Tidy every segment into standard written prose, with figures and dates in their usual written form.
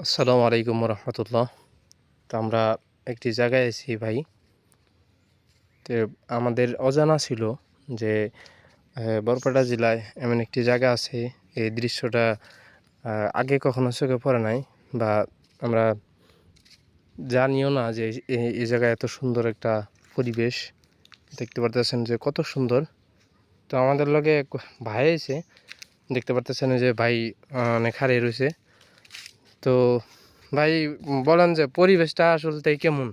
আসসালামু আলাইকুম রহমতুল্লাহ। তো আমরা একটি জায়গায় আছি ভাই। তো আমাদের অজানা ছিল যে বরপেটা জেলায় এমন একটি জায়গা আছে। এই দৃশ্যটা আগে কখনো চোখে পড়ে নাই, বা আমরা জানিও না যে এই জায়গায় এত সুন্দর একটা পরিবেশ। দেখতে পারতেছেন যে কত সুন্দর। তো আমাদের লগে এক ভাই আছে, দেখতে পারতেছেন যে ভাই অনেক হারিয়ে রয়েছে। তো ভাই বলেন যে পরিবেশটা আসলে কেমন?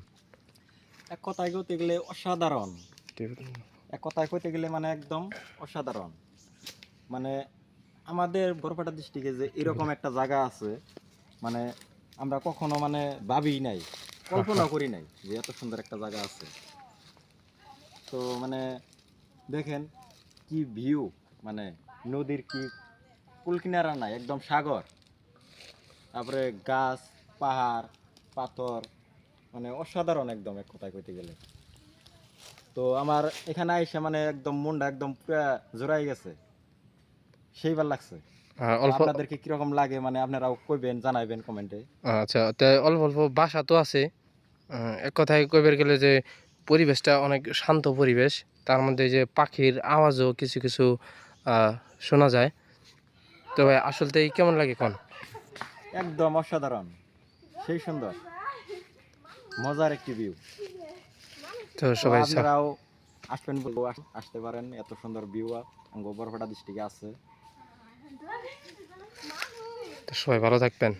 এক কথায় কইতে গেলে অসাধারণ। এক কথায় কইতে গেলে মানে একদম অসাধারণ। মানে আমাদের বরপেটা ডিস্ট্রিক্টে যে এরকম একটা জায়গা আছে, মানে আমরা কখনো মানে ভাবিই নাই, কল্পনা করি নাই যে এত সুন্দর একটা জায়গা আছে। তো মানে দেখেন কি ভিউ, মানে নদীর কি কুল কিনারা নাই, একদম সাগর। তারপরে গাছ, পাহাড়, পাথর, মানে অসাধারণ একদম এক কথায় কইতে গেলে। তো আমার এখানে আইসা মানে একদম মনটা একদম পুরা জোড়াই গেছে, সেইবার লাগছে। তো অল্প। আপনাদেরকে কিরকম লাগে মানে আপনারাও কইবেন, জানাইবেন কমেন্টে। আচ্ছা, তো অল্প অল্প বাসা তো আছে। এক কথায় কইবার গেলে যে পরিবেশটা অনেক শান্ত পরিবেশ। তার মধ্যে যে পাখির আওয়াজও কিছু কিছু আহ, শোনা যায়। তো ভাই আসলতে কেমন লাগে কোন? একদম অসাধারণ, সেই সুন্দর, মজার একটি ভিউ। তো তো সবাই আপনারাও আসবেন, বলবো আসতে পারেন, এত সুন্দর ভিউ বরপেটা ডিস্ট্রিক্টে আছে। তো সবাই ভালো থাকবেন।